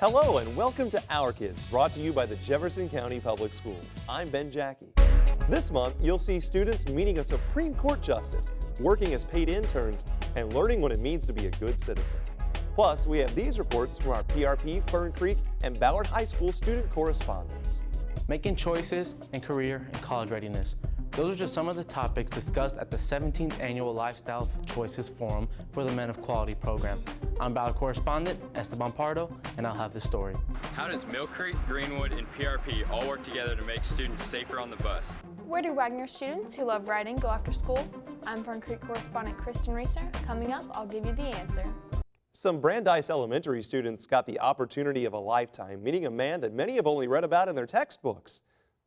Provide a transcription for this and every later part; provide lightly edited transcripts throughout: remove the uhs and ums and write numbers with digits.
Hello and welcome to Our Kids, brought to you by the Jefferson County Public Schools. I'm Ben Jackie. This month, you'll see students meeting a Supreme Court justice, working as paid interns, and learning what it means to be a good citizen. Plus, we have these reports from our PRP, Fern Creek, and Ballard High School student correspondents. Making choices in career and college readiness. Those are just some of the topics discussed at the 17th Annual Lifestyle Choices Forum for the Men of Quality program. I'm Ballard correspondent Esteban Pardo, and I'll have the story. How does Mill Creek, Greenwood, and PRP all work together to make students safer on the bus? Where do Wagner students who love riding go after school? I'm Fern Creek correspondent Kristen Reeser. Coming up, I'll give you the answer. Some Brandeis elementary students got the opportunity of a lifetime, meeting a man that many have only read about in their textbooks.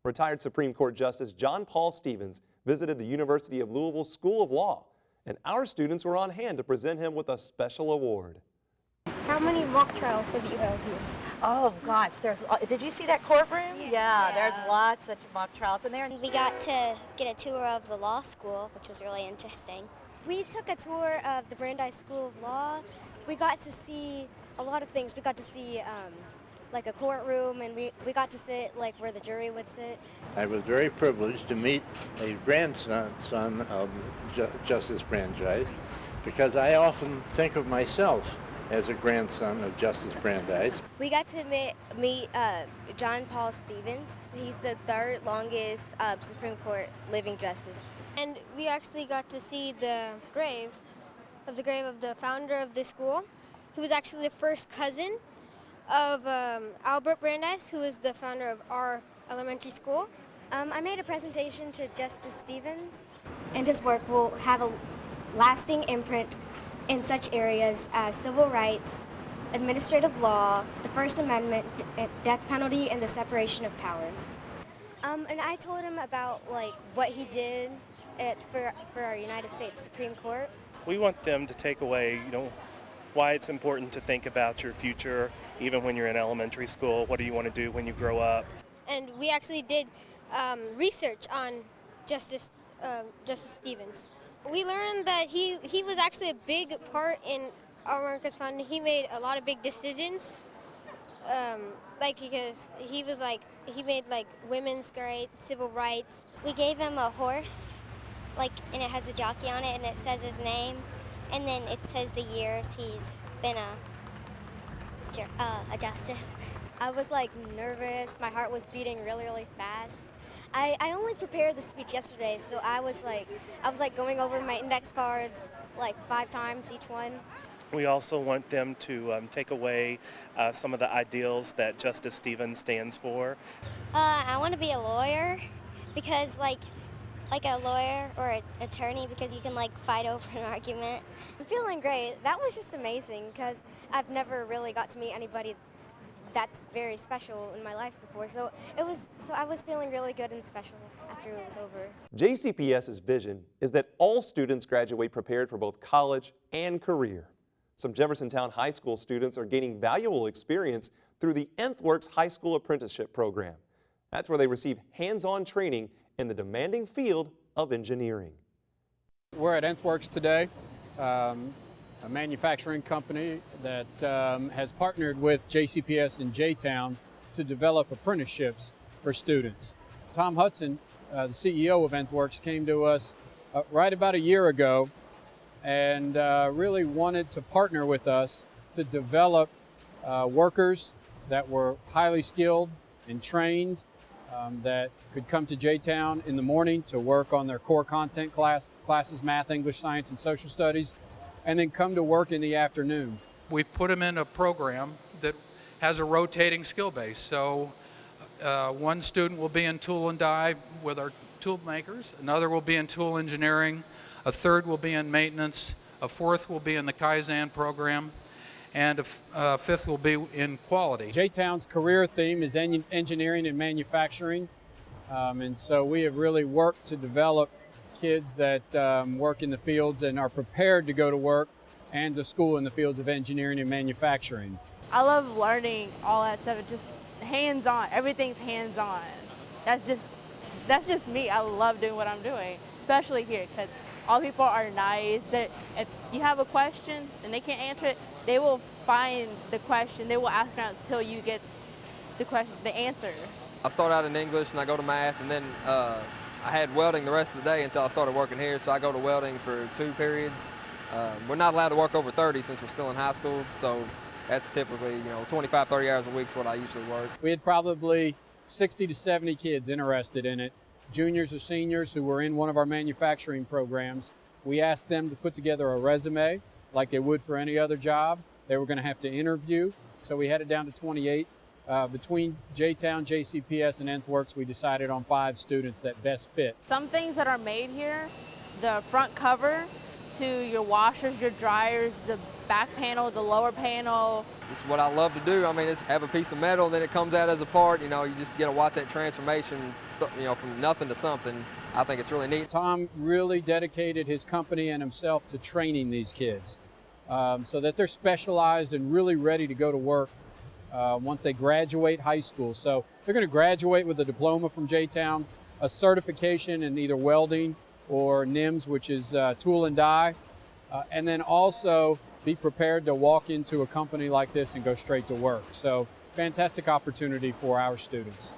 Retired Supreme Court Justice John Paul Stevens visited the University of Louisville School of Law, and our students were on hand to present him with a special award. How many mock trials have you held here? Oh gosh, did you see that courtroom? Yeah, there's lots of mock trials in there. We got to get a tour of the law school, which was really interesting. We took a tour of the Brandeis School of Law. We got to see a lot of things. We got to see like a courtroom, and we got to sit like where the jury would sit. I was very privileged to meet a grandson of Justice Brandeis, because I often think of myself as a grandson of Justice Brandeis. We got to meet John Paul Stevens. He's the third longest Supreme Court living justice. And we actually got to see the grave of the founder of the school, who was actually the first cousin of Albert Brandeis, who is the founder of our elementary school. I made a presentation to Justice Stevens, and his work will have a lasting imprint in such areas as civil rights, administrative law, the First Amendment, death penalty, and the separation of powers. And I told him about like what he did for our United States Supreme Court. We want them to take away, why it's important to think about your future, even when you're in elementary school. What do you want to do when you grow up? And we actually did research on Justice Stevens. We learned that he was actually a big part in America's founding. He made a lot of big decisions, because he made women's rights, civil rights. We gave him a horse, and it has a jockey on it, and it says his name, and then it says the years he's been a justice. I was nervous. My heart was beating really, really fast. I only prepared the speech yesterday, so I was going over my index cards 5 times each one. We also want them to take away some of the ideals that Justice Stevens stands for. I want to be a lawyer because like a lawyer or an attorney, because you can fight over an argument. I'm feeling great. That was just amazing because I've never really got to meet anybody that's very special in my life before. So I was feeling really good and special after it was over. JCPS's vision is that all students graduate prepared for both college and career. Some Jeffersontown high school students are gaining valuable experience through the NthWorks High School Apprenticeship Program. That's where they receive hands-on training in the demanding field of engineering. We're at NthWorks today, a manufacturing company that has partnered with JCPS in J-Town to develop apprenticeships for students. Tom Hudson, the CEO of NthWorks, came to us right about a year ago and really wanted to partner with us to develop workers that were highly skilled and trained, that could come to J-Town in the morning to work on their core content classes, math, English, science, and social studies, and then come to work in the afternoon. We've put them in a program that has a rotating skill base. So one student will be in tool and die with our tool makers, another will be in tool engineering, a third will be in maintenance, a fourth will be in the Kaizen program, and a fifth will be in quality. J-Town's career theme is engineering and manufacturing, and so we have really worked to develop kids that work in the fields and are prepared to go to work and to school in the fields of engineering and manufacturing. I love learning all that stuff. It's just hands-on. Everything's hands-on. That's just me. I love doing what I'm doing, especially here, because all people are nice. That if you have a question and they can't answer it, they will find the question. They will ask around until you get the answer. I start out in English and I go to math, and then I had welding the rest of the day until I started working here, so I go to welding for 2 periods. We're not allowed to work over 30 since we're still in high school, so that's typically, 25, 30 hours a week is what I usually work. We had probably 60 to 70 kids interested in it, juniors or seniors who were in one of our manufacturing programs. We asked them to put together a resume like they would for any other job. They were going to have to interview, so we had it down to 28. Between J-Town, JCPS, and NthWorks, we decided on 5 students that best fit. Some things that are made here, the front cover to your washers, your dryers, the back panel, the lower panel. This is what I love to do. I mean, it's have a piece of metal, then it comes out as a part. You just get to watch that transformation, from nothing to something. I think it's really neat. Tom really dedicated his company and himself to training these kids so that they're specialized and really ready to go to work once they graduate high school. So they're going to graduate with a diploma from J-Town, a certification in either welding or NIMS, which is tool and die, and then also be prepared to walk into a company like this and go straight to work. So fantastic opportunity for our students.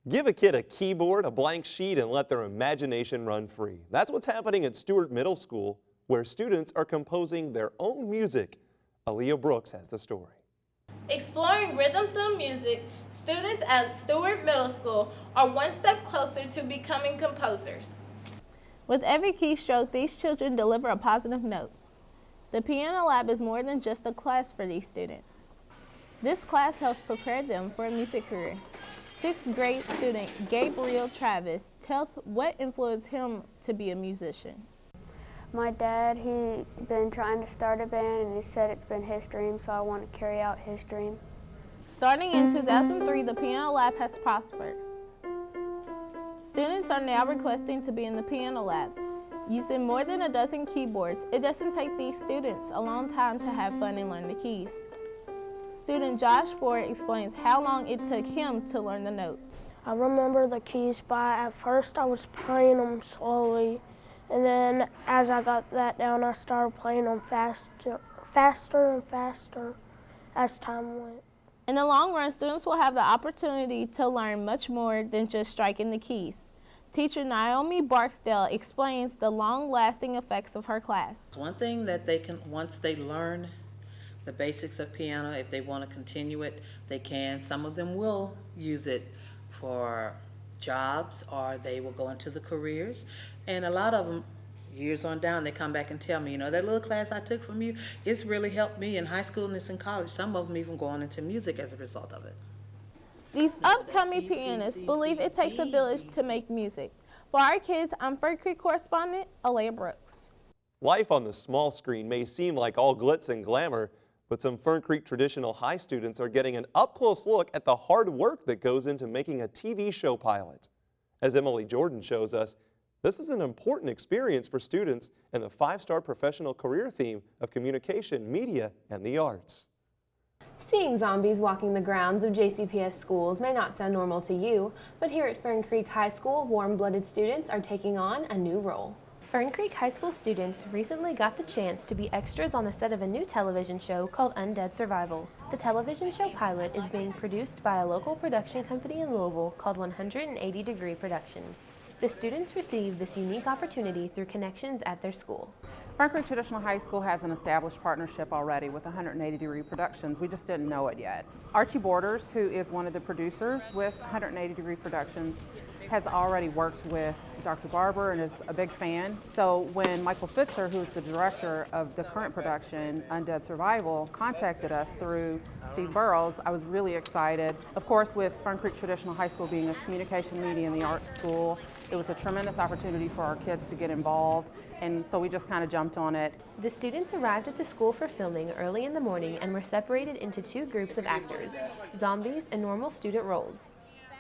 Give a kid a keyboard, a blank sheet, and let their imagination run free. That's what's happening at Stewart Middle School, where students are composing their own music. Aaliyah Brooks has the story. Exploring rhythm through music, students at Stewart Middle School are one step closer to becoming composers. With every keystroke, these children deliver a positive note. The Piano Lab is more than just a class for these students. This class helps prepare them for a music career. 6th grade student Gabriel Travis tells what influenced him to be a musician. My dad, he's been trying to start a band, and he said it's been his dream, so I want to carry out his dream. Starting in 2003, the Piano Lab has prospered. Students are now requesting to be in the Piano Lab. Using more than a dozen keyboards, it doesn't take these students a long time to have fun and learn the keys. Student Josh Ford explains how long it took him to learn the notes. I remember the keys at first I was playing them slowly, and then as I got that down, I started playing them faster and faster as time went. In the long run, students will have the opportunity to learn much more than just striking the keys. Teacher Naomi Barksdale explains the long-lasting effects of her class. One thing that they can, once they learn the basics of piano, if they want to continue it, they can. Some of them will use it for jobs, or they will go into the careers. And a lot of them, years on down, they come back and tell me, that little class I took from you, it's really helped me in high school and it's in college. Some of them even going into music as a result of it. These upcoming pianists believe it takes a village to make music. For our kids, I'm Fern Creek correspondent Aaliyah Brooks. Life on the small screen may seem like all glitz and glamour, but some Fern Creek Traditional High students are getting an up-close look at the hard work that goes into making a TV show pilot. As Emily Jordan shows us, this is an important experience for students in the 5-star professional career theme of communication, media, and the arts. Seeing zombies walking the grounds of JCPS schools may not sound normal to you, but here at Fern Creek High School, warm-blooded students are taking on a new role. Fern Creek High School students recently got the chance to be extras on the set of a new television show called Undead Survival. The television show pilot is being produced by a local production company in Louisville called 180 Degree Productions. The students received this unique opportunity through connections at their school. Fern Creek Traditional High School has an established partnership already with 180 Degree Productions. We just didn't know it yet. Archie Borders, who is one of the producers with 180 Degree Productions, has already worked with Dr. Barber and is a big fan. So when Michael Fitzer, who is the director of the current production, Undead Survival, contacted us through Steve Burrows, I was really excited. Of course, with Fern Creek Traditional High School being a communication, media, and the arts school, it was a tremendous opportunity for our kids to get involved, and so we just kind of jumped on it. The students arrived at the school for filming early in the morning and were separated into 2 groups of actors, zombies and normal student roles.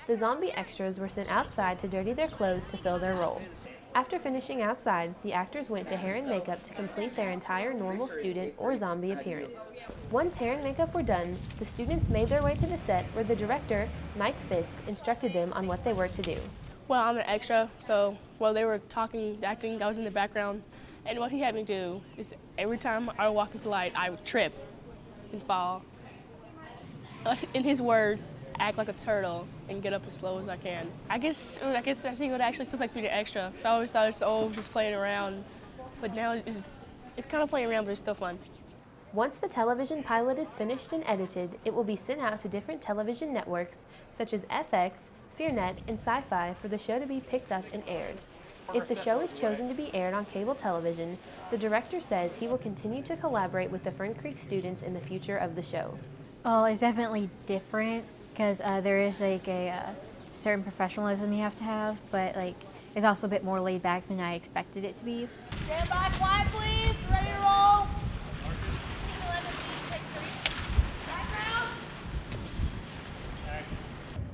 The zombie extras were sent outside to dirty their clothes to fill their role. After finishing outside, the actors went to hair and makeup to complete their entire normal student or zombie appearance. Once hair and makeup were done, the students made their way to the set where the director, Mike Fitz, instructed them on what they were to do. Well, I'm an extra, so while they were talking, acting, I was in the background. And what he had me do is every time I would walk into light, I would trip and fall. In his words, act like a turtle and get up as slow as I can. I guess I see what it actually feels like being an extra. So I always thought it was just playing around, but now it's kind of playing around, but it's still fun. Once the television pilot is finished and edited, it will be sent out to different television networks such as FX, FearNet, and Sci-Fi for the show to be picked up and aired. If the show is chosen to be aired on cable television, the director says he will continue to collaborate with the Fern Creek students in the future of the show. Well, it's definitely different because there is like a certain professionalism you have to have, but like it's also a bit more laid back than I expected it to be. Stand by, quiet please, ready to roll.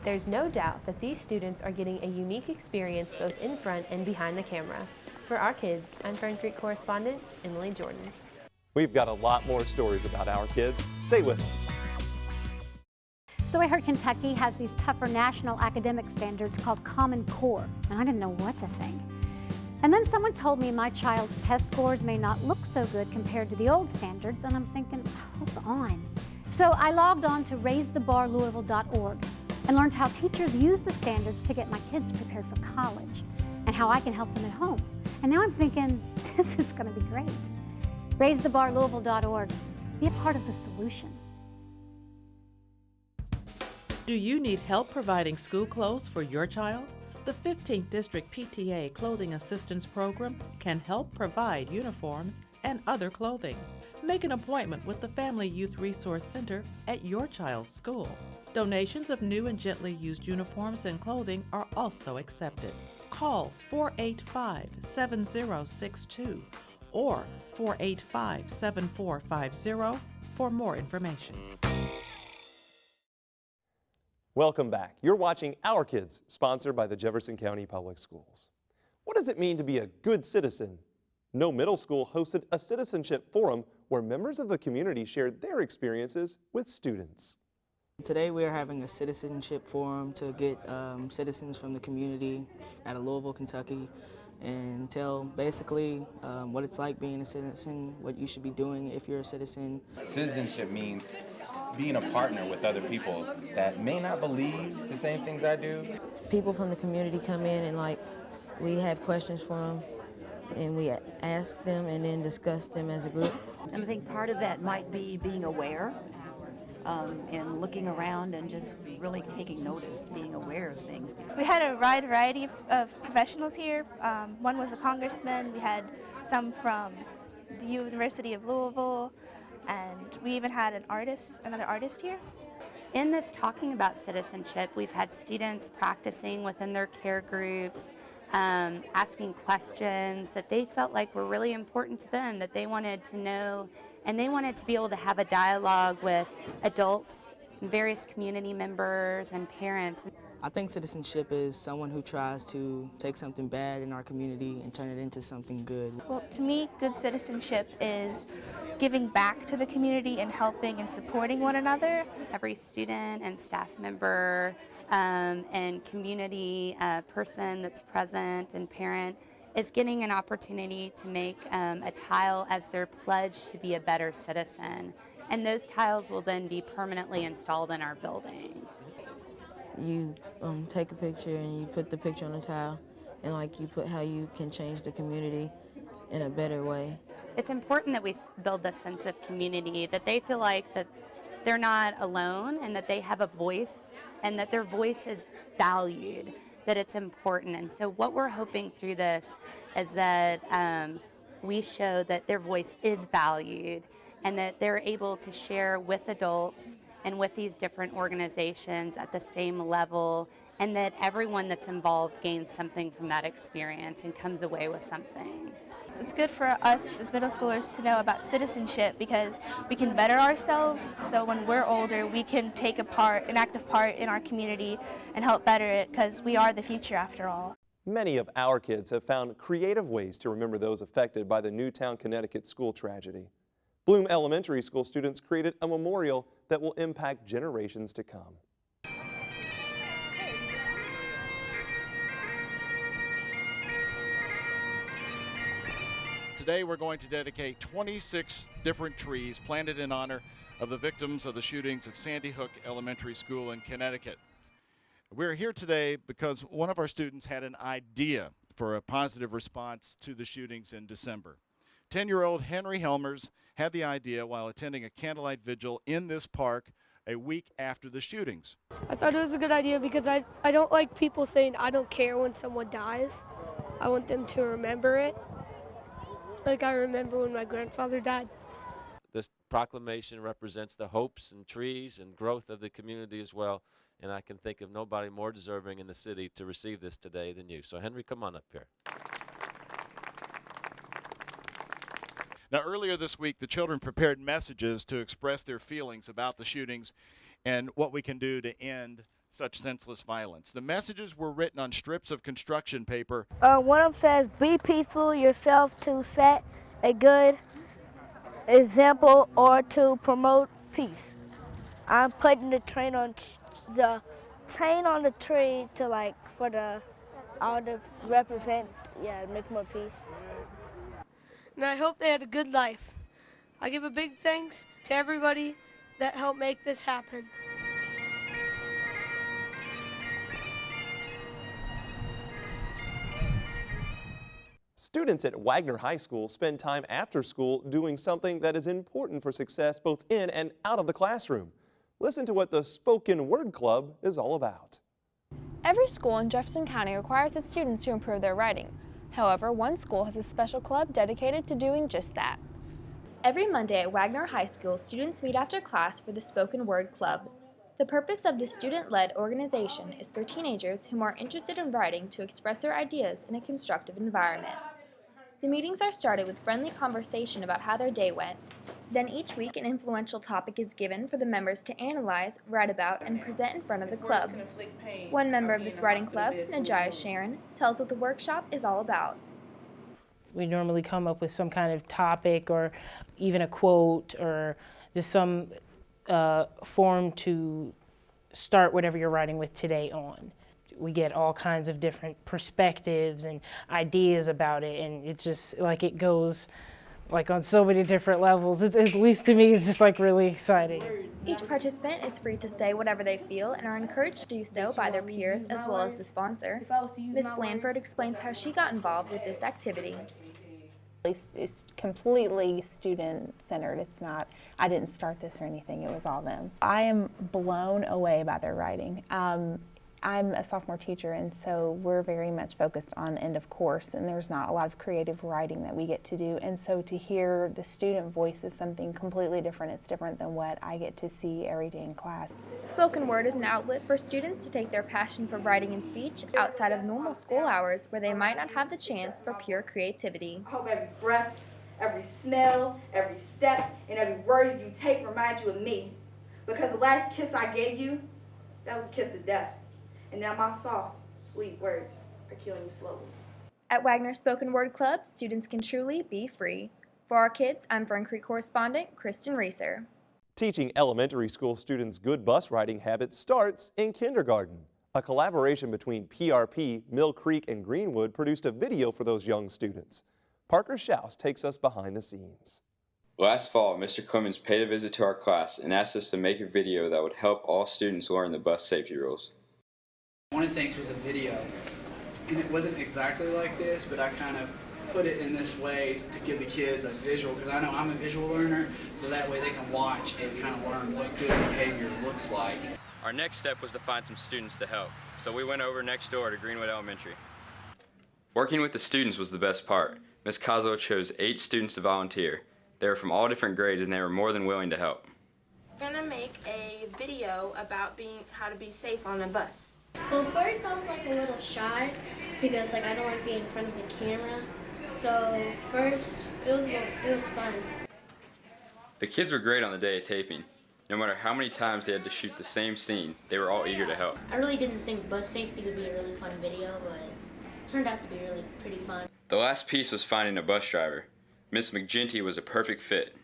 There's no doubt that these students are getting a unique experience both in front and behind the camera. For Our Kids, I'm Fern Creek correspondent Emily Jordan. We've got a lot more stories about Our Kids. Stay with us. So I heard Kentucky has these tougher national academic standards called Common Core, and I didn't know what to think. And then someone told me my child's test scores may not look so good compared to the old standards, and I'm thinking, hold on. So I logged on to raisethebarlouisville.org and learned how teachers use the standards to get my kids prepared for college and how I can help them at home. And now I'm thinking, this is going to be great. Raisethebarlouisville.org. Be a part of the solution. Do you need help providing school clothes for your child? The 15th District PTA Clothing Assistance Program can help provide uniforms and other clothing. Make an appointment with the Family Youth Resource Center at your child's school. Donations of new and gently used uniforms and clothing are also accepted. Call 485-7062 or 485-7450 for more information. Welcome back. You're watching Our Kids, sponsored by the Jefferson County Public Schools. What does it mean to be a good citizen? No Middle School hosted a citizenship forum where members of the community shared their experiences with students. Today we are having a citizenship forum to get citizens from the community out of Louisville, Kentucky, and tell basically what it's like being a citizen, what you should be doing if you're a citizen. Citizenship means being a partner with other people that may not believe the same things I do. People from the community come in and we have questions for them and we ask them and then discuss them as a group. And I think part of that might be being aware and looking around and just really taking notice, being aware of things. We had a wide variety of professionals here. One was a congressman. We had some from the University of Louisville, and we even had another artist here. In this talking about citizenship, we've had students practicing within their care groups, asking questions that they felt like were really important to them, that they wanted to know, and they wanted to be able to have a dialogue with adults, various community members, and parents. I think citizenship is someone who tries to take something bad in our community and turn it into something good. Well, to me, good citizenship is giving back to the community and helping and supporting one another. Every student and staff member and community person that's present and parent is getting an opportunity to make a tile as their pledge to be a better citizen. And those tiles will then be permanently installed in our building. You take a picture and you put the picture on the tile and you put how you can change the community in a better way. It's important that we build this sense of community, that they feel like that they're not alone and that they have a voice and that their voice is valued, that it's important. And so what we're hoping through this is that we show that their voice is valued and that they're able to share with adults and with these different organizations at the same level, and that everyone that's involved gains something from that experience and comes away with something. It's good for us as middle schoolers to know about citizenship because we can better ourselves, so when we're older we can take an active part in our community and help better it, because we are the future after all. Many of our kids have found creative ways to remember those affected by the Newtown, Connecticut school tragedy. Bloom Elementary School students created a memorial that will impact generations to come. today we're going to dedicate 26 different trees planted in honor of the victims of the shootings at Sandy Hook Elementary School in Connecticut. We're here today because one of our students had an idea for a positive response to the shootings in December. 10-year-old Henry Helmers had the idea while attending a candlelight vigil in this park a week after the shootings. I thought it was a good idea because I don't like people saying I don't care when someone dies. I want them to remember it. Like I remember when my grandfather died. This proclamation represents the hopes and trees and growth of the community as well, and I can think of nobody more deserving in the city to receive this today than you. So Henry, come on up here. Now, earlier this week, the children prepared messages to express their feelings about the shootings and what we can do to end such senseless violence. The messages were written on strips of construction paper. One of them says, be peaceful yourself to set a good example or to promote peace. I'm putting the train on the tree to like for the all to represent, make more peace. And I hope they had a good life. I give a big thanks to everybody that helped make this happen. Students at Wagner High School spend time after school doing something that is important for success both in and out of the classroom. Listen to what the Spoken Word Club is all about. Every school in Jefferson County requires its students to improve their writing. However, one school has a special club dedicated to doing just that. Every Monday at Wagner High School, students meet after class for the Spoken Word Club. The purpose of the student-led organization is for teenagers who are interested in writing to express their ideas in a constructive environment. The meetings are started with friendly conversation about how their day went. Then each week an influential topic is given for the members to analyze, write about, and present in front of the club. One member of this writing club, Najaya Sharon, tells what the workshop is all about. We normally come up with some kind of topic or even a quote or just some form to start whatever you're writing with today on. We get all kinds of different perspectives and ideas about it, and it just like it goes like on so many different levels. At least to me, it's just like really exciting. Each participant is free to say whatever they feel and are encouraged to do so by their peers as well as the sponsor. Ms. Blandford explains how she got involved with this activity. It's completely student-centered. It's not, I didn't start this or anything, it was all them. I am blown away by their writing. I'm a sophomore teacher, and so we're very much focused on end of course, and there's not a lot of creative writing that we get to do. And so to hear the student voice is something completely different. It's different than what I get to see every day in class. Spoken Word is an outlet for students to take their passion for writing and speech outside of normal school hours where they might not have the chance for pure creativity. I hope every breath, every smell, every step, and every word you take reminds you of me. Because the last kiss I gave you, that was a kiss of death. And now my soft, sweet words are killing you slowly. At Wagner Spoken Word Club, students can truly be free. For our kids, I'm Fern Creek correspondent Kristen Reeser. Teaching elementary school students good bus riding habits starts in kindergarten. A collaboration between PRP, Mill Creek, and Greenwood produced a video for those young students. Parker Schaus takes us behind the scenes. Last fall, Mr. Clemens paid a visit to our class and asked us to make a video that would help all students learn the bus safety rules. One of the things was a video, and it wasn't exactly like this, but I kind of put it in this way to give the kids a visual, because I know I'm a visual learner, so that way they can watch and kind of learn what good behavior looks like. Our next step was to find some students to help, so we went over next door to Greenwood Elementary. Working with the students was the best part. Ms. Coslow chose 8 students to volunteer. They were from all different grades, and they were more than willing to help. I'm gonna make a video about how to be safe on a bus. Well, first I was like a little shy because I don't like being in front of the camera. So first it was fun. The kids were great on the day of taping. No matter how many times they had to shoot the same scene, they were all eager to help. I really didn't think bus safety would be a really fun video, but it turned out to be really pretty fun. The last piece was finding a bus driver. Miss McGinty was a perfect fit.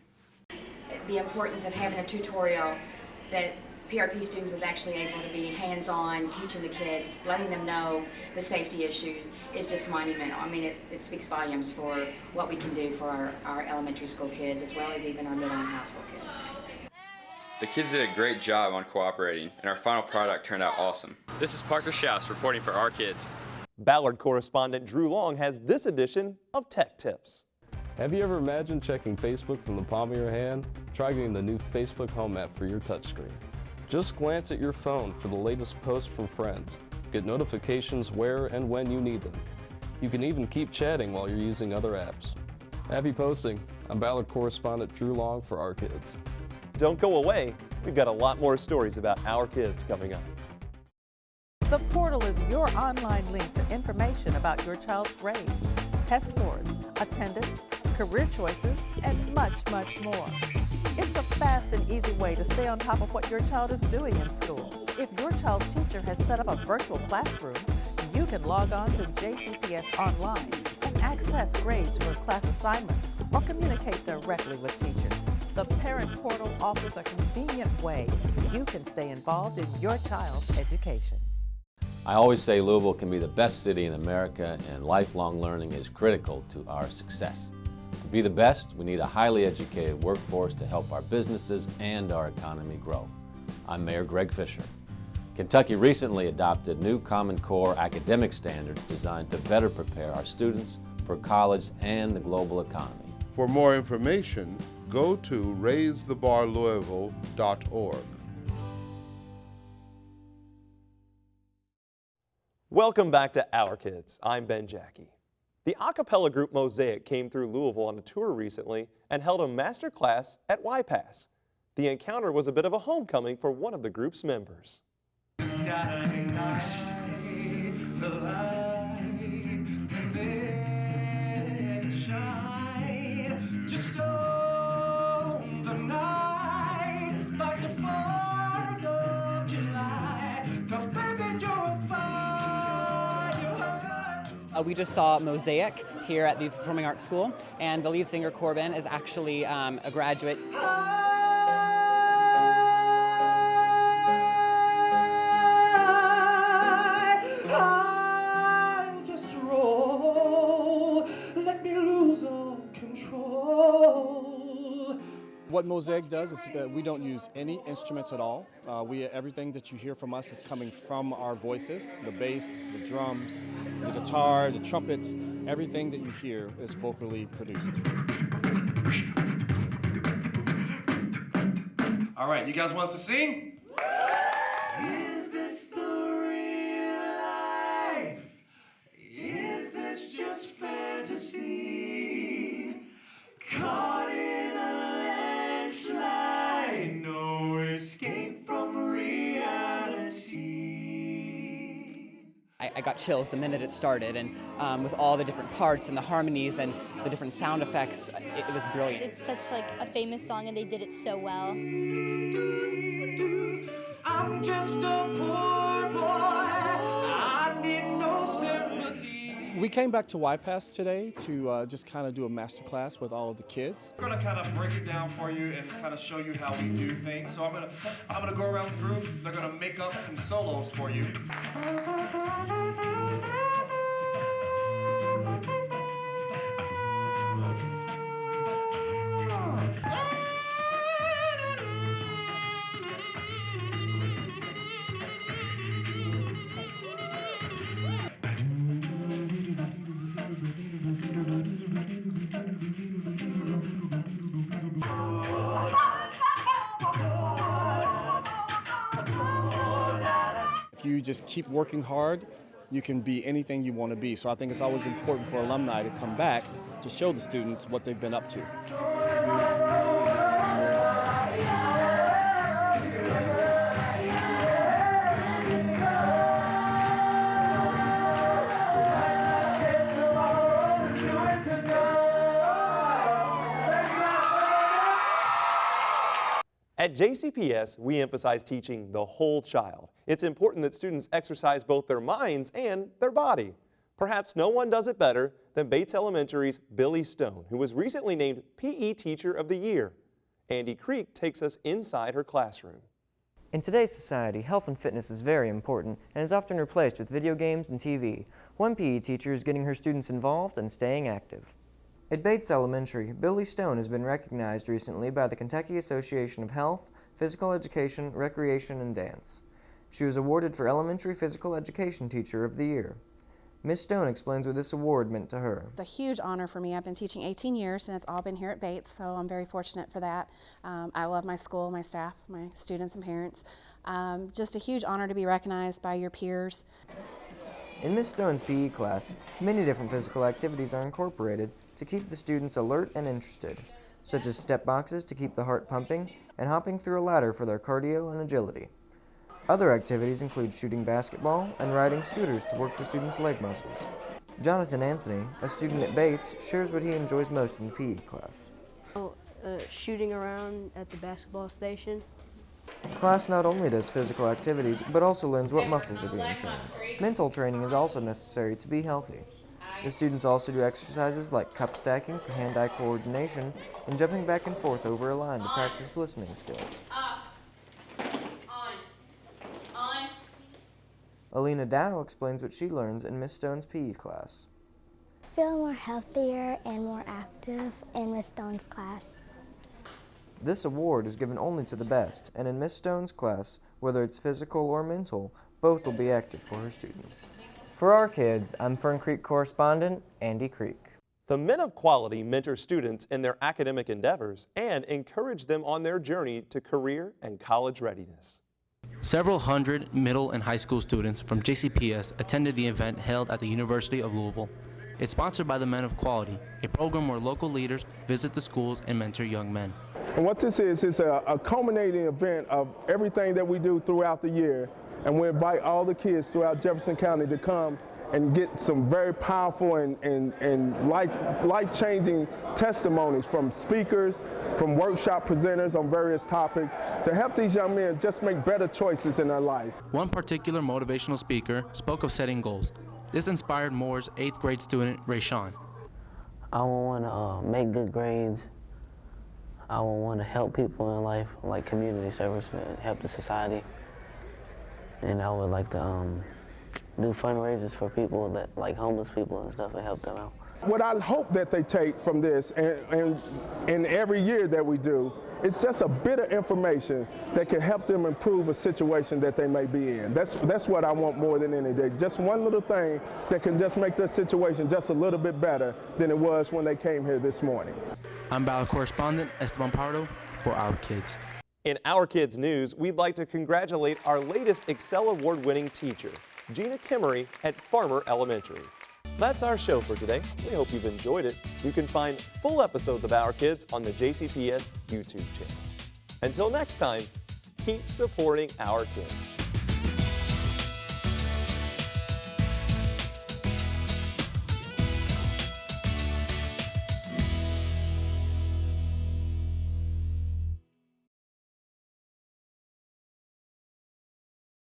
The importance of having a tutorial that PRP students was actually able to be hands-on, teaching the kids, letting them know the safety issues is just monumental. I mean, it speaks volumes for what we can do for our elementary school kids as well as even our middle and high school kids. The kids did a great job on cooperating, and our final product turned out awesome. This is Parker Schaus reporting for Our Kids. Ballard correspondent Drew Long has this edition of Tech Tips. Have you ever imagined checking Facebook from the palm of your hand? Try getting the new Facebook Home app for your touchscreen. Just glance at your phone for the latest posts from friends. Get notifications where and when you need them. You can even keep chatting while you're using other apps. Happy posting. I'm Ballard correspondent Drew Long for Our Kids. Don't go away. We've got a lot more stories about Our Kids coming up. The portal is your online link for information about your child's grades, test scores, attendance, career choices, and much, much more. It's a fast and easy way to stay on top of what your child is doing in school. If your child's teacher has set up a virtual classroom, you can log on to JCPS online and access grades for class assignments or communicate directly with teachers. The Parent Portal offers a convenient way you can stay involved in your child's education. I always say Louisville can be the best city in America, and lifelong learning is critical to our success. To be the best, we need a highly educated workforce to help our businesses and our economy grow. I'm Mayor Greg Fisher. Kentucky recently adopted new Common Core academic standards designed to better prepare our students for college and the global economy. For more information, go to raisethebarlouisville.org. Welcome back to Our Kids. I'm Ben Jackie. The a cappella group Mosaic came through Louisville on a tour recently and held a master class at YPAS. The encounter was a bit of a homecoming for one of the group's members. We just saw Mosaic here at the Performing Arts School, and the lead singer, Corbin, is actually a graduate. I just roll, let me lose all control. What Mosaic does is that we don't use any instruments at all. Everything that you hear from us is coming from our voices, the bass, the drums, the guitar, the trumpets. Everything that you hear is vocally produced. All right, you guys want us to sing? Is this the real life? Is this just fantasy? Caught in a landslide, no escape from reality. I got chills the minute it started, and with all the different parts and the harmonies and the different sound effects, it was brilliant. It's such like a famous song, and they did it so well. I'm just a poor boy, I need no sympathy. We came back to YPAS today to just kind of do a master class with all of the kids. We're gonna kind of break it down for you and kind of show you how we do things. So I'm gonna go around the group. They're gonna make up some solos for you. If you just keep working hard, you can be anything you want to be. So I think it's always important for alumni to come back to show the students what they've been up to. At JCPS, we emphasize teaching the whole child. It's important that students exercise both their minds and their body. Perhaps no one does it better than Bates Elementary's Billy Stone, who was recently named PE Teacher of the Year. Andy Creek takes us inside her classroom. In today's society, health and fitness is very important and is often replaced with video games and TV. One PE teacher is getting her students involved and staying active. At Bates Elementary, Billy Stone has been recognized recently by the Kentucky Association of Health, Physical Education, Recreation, and Dance. She was awarded for Elementary Physical Education Teacher of the Year. Ms. Stone explains what this award meant to her. It's a huge honor for me. I've been teaching 18 years and it's all been here at Bates, so I'm very fortunate for that. I love my school, my staff, my students and parents. Just a huge honor to be recognized by your peers. In Ms. Stone's PE class, many different physical activities are incorporated to keep the students alert and interested, such as step boxes to keep the heart pumping and hopping through a ladder for their cardio and agility. Other activities include shooting basketball and riding scooters to work the students' leg muscles. Jonathan Anthony, a student at Bates, shares what he enjoys most in the PE class. Shooting around at the basketball station. Class not only does physical activities, but also learns what muscles are being trained. Mental training is also necessary to be healthy. The students also do exercises like cup stacking for hand-eye coordination and jumping back and forth over a line to practice listening skills. Alina Dow explains what she learns in Miss Stone's PE class. I feel more healthier and more active in Miss Stone's class. This award is given only to the best, and in Miss Stone's class, whether it's physical or mental, both will be active for her students. For Our Kids, I'm Fern Creek correspondent Andy Creek. The Men of Quality mentor students in their academic endeavors and encourage them on their journey to career and college readiness. Several hundred middle and high school students from JCPS attended the event held at the University of Louisville. It's sponsored by the Men of Quality, a program where local leaders visit the schools and mentor young men. And what this is a culminating event of everything that we do throughout the year, and we invite all the kids throughout Jefferson County to come and get some very powerful and life-changing testimonies from speakers, from workshop presenters on various topics to help these young men just make better choices in their life. One particular motivational speaker spoke of setting goals. This inspired Moore's 8th grade student, Rayshawn. I want to make good grades. I want to help people in life, like community service, and help the society. And I would like to do fundraisers for people that, like homeless people and stuff, and help them out. What I hope that they take from this, and every year that we do, it's just a bit of information that can help them improve a situation that they may be in. That's what I want more than anything. Just one little thing that can just make their situation just a little bit better than it was when they came here this morning. I'm Ballard correspondent Esteban Pardo for Our Kids. In Our Kids News, we'd like to congratulate our latest Excel Award-winning teacher, Gina Kimmery at Farmer Elementary. That's our show for today. We hope you've enjoyed it. You can find full episodes of Our Kids on the JCPS YouTube channel. Until next time, keep supporting our kids.